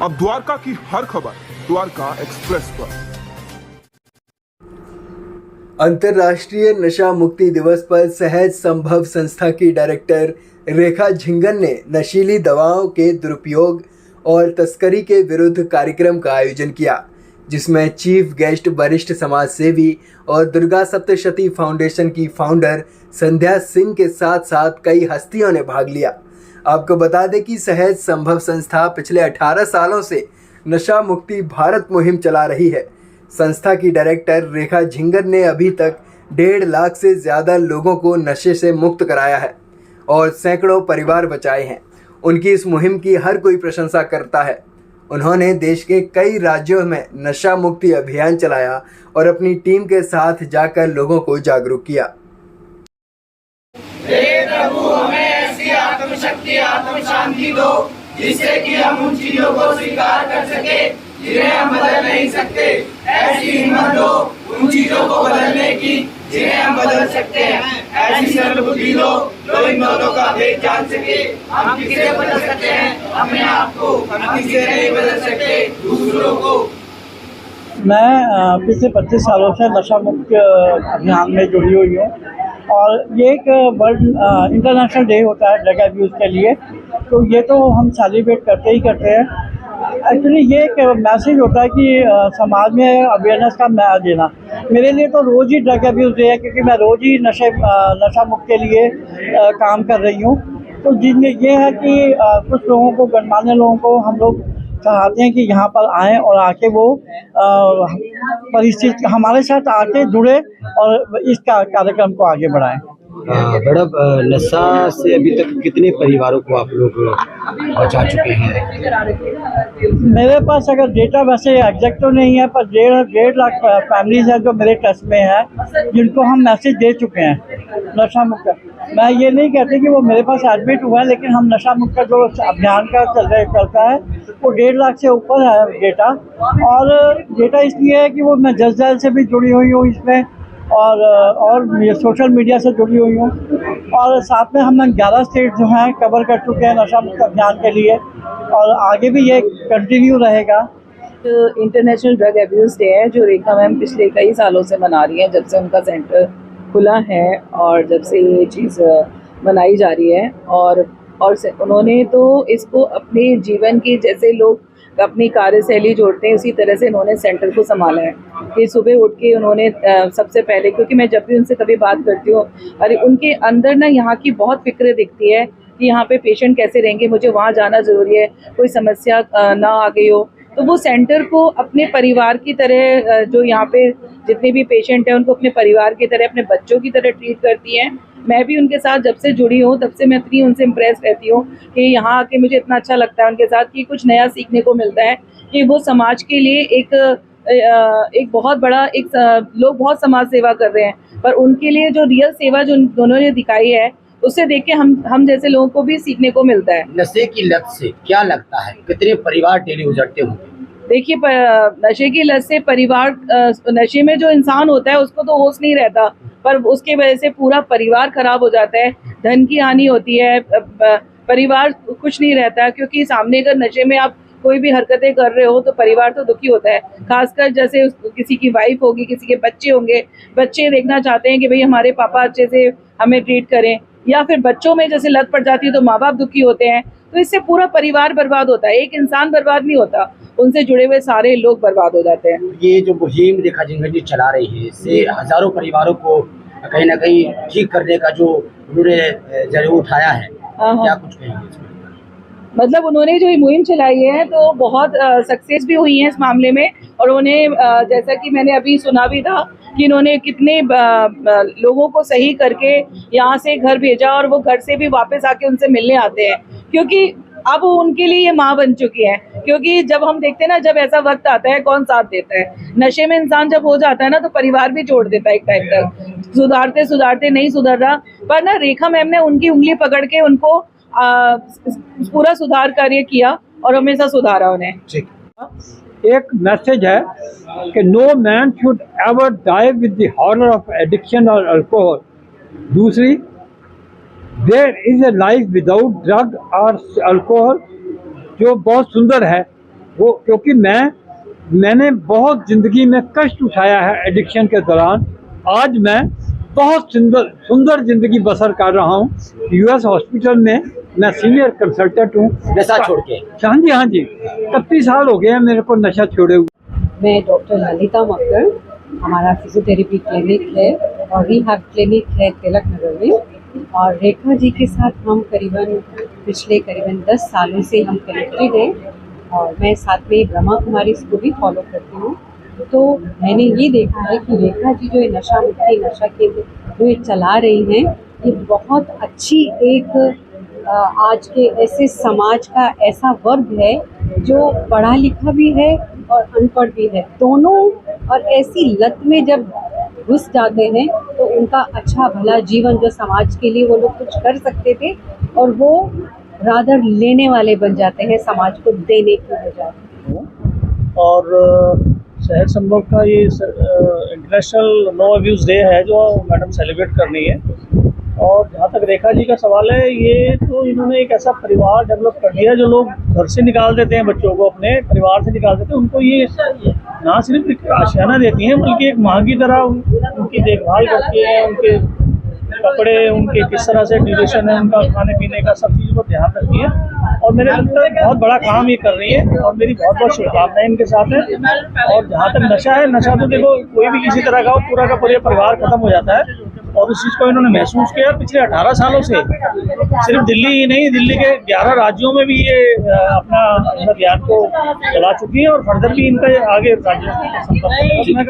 अब द्वारका की हर खबर द्वारका एक्सप्रेस पर। अंतर्राष्ट्रीय नशा मुक्ति दिवस पर सहज संभव संस्था की डायरेक्टर रेखा झिंगन ने नशीली दवाओं के दुरुपयोग और तस्करी के विरुद्ध कार्यक्रम का आयोजन किया, जिसमें चीफ गेस्ट वरिष्ठ समाज सेवी और दुर्गा सप्तशती फाउंडेशन की फाउंडर संध्या सिंह के साथ साथ कई हस्तियों ने भाग लिया। आपको बता दें कि सहज संभव संस्था पिछले 18 सालों से नशा मुक्ति भारत मुहिम चला रही है। संस्था की डायरेक्टर रेखा झिंगन ने अभी तक 1.5 लाख से ज़्यादा लोगों को नशे से मुक्त कराया है और सैकड़ों परिवार बचाए हैं। उनकी इस मुहिम की हर कोई प्रशंसा करता है। उन्होंने देश के कई राज्यों में नशा मुक्ति अभियान चलाया और अपनी टीम के साथ जाकर लोगों को जागरूक किया। हे प्रभु, हमें ऐसी आत्मशक्ति, आत्म शांति दो जिससे कि हम उन चीजों को स्वीकार कर सके जिन्हें हम बदल नहीं सकते। ऐसी हिम्मत दो उन चीजों को बदलने की जिन्हें हम बदल सकते हैं। ऐसी सरल बुद्धि दो जो इन दोनों का भेद जान सके। हम किसे बदल सकते हैं? अपने आप को। हम किसे नहीं बदल सकते? दूसरों को। मैं पिछले 25 सालों से नशा मुक्त अभियान में जुड़ी हुई हूँ और ये एक वर्ल्ड इंटरनेशनल डे होता है ड्रग अब्यूज़ के लिए, तो ये तो हम सेलिब्रेट करते ही करते हैं। एक्चुअली ये एक मैसेज होता है कि समाज में अवेयरनेस का देना। मेरे लिए तो रोज़ ही ड्रग अब्यूज़ डे है, क्योंकि मैं रोज़ ही नशा मुक्त के लिए काम कर रही हूँ। तो जिनमें ये है कि कुछ लोगों को, गणमान्य लोगों को हम लोग चाहते हैं कि यहाँ पर आएँ और आके वो परिस्थिति हमारे साथ आके जुड़े और इस कार्यक्रम को आगे बढ़ाएं। मैडम, नशा से अभी तक कितने परिवारों को आप लोग बचा चुके हैं? मेरे पास अगर डेटा वैसे एग्जैक्ट तो नहीं है, पर 1.5 लाख फैमिलीज हैं जो मेरे टच में है, जिनको हम मैसेज दे चुके हैं नशा मुक्त। मैं ये नहीं कहती कि वो मेरे पास एडमिट हुआ है, लेकिन हम नशा मुक्त का जो अभियान का चलता है वो 1.5 लाख से ऊपर है डेटा। और डेटा इसलिए है कि वो मैं जज डायल से भी जुड़ी हुई हूँ इसमें और सोशल मीडिया से जुड़ी हुई हूँ, और साथ में हम 11 स्टेट जो हैं कवर कर चुके हैं नशा मुक्त अभियान के लिए, और आगे भी ये कंटिन्यू रहेगा। इंटरनेशनल ड्रग अब्यूज़ डे है जो रेखा मैम पिछले कई सालों से मना रही हैं, जब से उनका सेंटर खुला है और जब से ये चीज़ मनाई जा रही है। और उन्होंने तो इसको अपने जीवन की, जैसे लोग अपनी कार्यशैली जोड़ते हैं, उसी तरह से इन्होंने सेंटर को संभाला है। कि सुबह उठ के उन्होंने सबसे पहले, क्योंकि मैं जब भी उनसे कभी बात करती हूँ, अरे उनके अंदर ना यहाँ की बहुत फिक्र दिखती है कि यहाँ पे पेशेंट कैसे रहेंगे, मुझे वहाँ जाना ज़रूरी है, कोई समस्या ना आ गई हो। तो वो सेंटर को अपने परिवार की तरह, जो यहाँ पे जितने भी पेशेंट हैं उनको अपने परिवार की तरह, अपने बच्चों की तरह ट्रीट करती हैं। मैं भी उनके साथ जब से जुड़ी हूँ तब से मैं इतनी उनसे इम्प्रेस रहती हूँ कि यहाँ आके मुझे इतना अच्छा लगता है उनके साथ, कि कुछ नया सीखने को मिलता है कि वो समाज के लिए एक बहुत बड़ा लोग बहुत समाज सेवा कर रहे हैं, पर उनके लिए जो रियल सेवा जो दोनों ने दिखाई है, उससे देख के हम जैसे लोगों को भी सीखने को मिलता है। नशे की लत से क्या लगता है कितने परिवार डेली गुजरते होंगे? देखिए, नशे की लत से परिवार, नशे में जो इंसान होता है उसको तो होश नहीं रहता, पर उसके वजह से पूरा परिवार खराब हो जाता है, धन की हानि होती है, परिवार कुछ नहीं रहता, क्योंकि सामने अगर नशे में आप कोई भी हरकतें कर रहे हो तो परिवार तो दुखी होता है। खासकर जैसे किसी की वाइफ होगी, किसी के बच्चे होंगे, बच्चे देखना चाहते हैं कि भाई हमारे पापा अच्छे से हमें ट्रीट करें, या फिर बच्चों में जैसे लत पड़ जाती है तो माँ बाप दुखी होते हैं। तो इससे पूरा परिवार बर्बाद होता है, एक इंसान बर्बाद नहीं होता, उनसे जुड़े हुए सारे लोग बर्बाद हो जाते हैं। ये जो मुहिम रेखा झिंगन जी चला रही है, इससे हजारों परिवारों को कहीं ना कहीं ठीक करने का जो उन्होंने जरूर उठाया है, क्या कुछ कहेंगे इसमें? मतलब उन्होंने जो ये मुहिम चलाई है तो बहुत सक्सेस भी हुई है इस मामले में, और उन्हें जैसा कि मैंने अभी सुना भी था कि इन्होंने कितने लोगों को सही करके यहाँ से घर भेजा, और वो घर से भी वापस आके उनसे मिलने आते हैं, क्योंकि अब उनके लिए ये माँ बन चुकी है। क्योंकि जब हम देखते हैं ना, जब ऐसा वक्त आता है कौन साथ देता है, नशे में इंसान जब हो जाता है ना तो परिवार भी छोड़ देता है एक टाइम तक, सुधारते सुधारते नहीं सुधर रहा, पर ना रेखा मैम ने उनकी उंगली पकड़ के उनको पूरा सुधार कार्य किया और हमेशा सुधारा उन्हें। एक मैसेज है कि no man should ever die with the horror of addiction और अल्कोहल। दूसरी, there is a life without drug और अल्कोहल, जो बहुत सुंदर है। वो क्योंकि मैंने बहुत ज़िंदगी में कष्ट उठाया है एडिक्शन के दौरान। आज मैं बहुत सुंदर ज़िंदगी बसर कर रहा हूँ। यूएस हॉस्पिटल में मैं सीनियर कंसल्टेंट हूँ। नशा छोड़ के? हाँ जी 31 साल हो गए हैं मेरे को नशा छोड़े हुए। मैं डॉक्टर ललिता मक्कर, हमारा फिजियोथेरेपी क्लिनिक है और रिहैब क्लिनिक है तिलक नगर में, और रेखा जी के साथ हम पिछले करीबन 10 सालों से हम कनेक्टेड हैं और मैं साथ में ब्रह्मा कुमारी इसको भी फॉलो करती हूँ। तो मैंने ये देखा है कि रेखा जी जो ये नशा मुक्ति नशा केंद्र जो ये चला रही हैं, ये बहुत अच्छी एक आज के ऐसे समाज का ऐसा वर्ग है जो पढ़ा लिखा भी है और अनपढ़ भी है दोनों, और ऐसी लत में जब घुस जाते हैं तो उनका अच्छा भला जीवन जो समाज के लिए वो लोग कुछ कर सकते थे और वो रादर लेने वाले बन जाते हैं, समाज को देने की बजाय। और शहर संभव का ये इंटरनेशनल नो अब्यूज़ डे है जो मैडम सेलिब्रेट करनी है। और जहाँ तक रेखा जी का सवाल है, ये तो इन्होंने एक ऐसा परिवार डेवलप कर दिया जो लोग घर से निकाल देते हैं, बच्चों को अपने परिवार से निकाल देते हैं, उनको ये ना सिर्फ एक आशियाना देती हैं बल्कि एक माँ की तरह उनकी देखभाल करती है, उनके कपड़े, उनके किस तरह से ड्यूरेशन है, उनका खाने पीने का सब चीज़ पर ध्यान रखती है। और मेरे लगता है बहुत बड़ा काम ये कर रही है और मेरी बहुत बहुत शुभकामनाएं इनके साथ है। और जहाँ तक नशा है, नशा तो देखो कोई भी किसी तरह का हो, पूरा का पूरा परिवार खत्म हो जाता है और उस चीज़ को इन्होंने महसूस किया। पिछले 18 सालों से सिर्फ दिल्ली ही नहीं, दिल्ली के 11 राज्यों में भी ये अपना अभियान को चला चुकी है और फर्दर भी इनका आगे राज्यों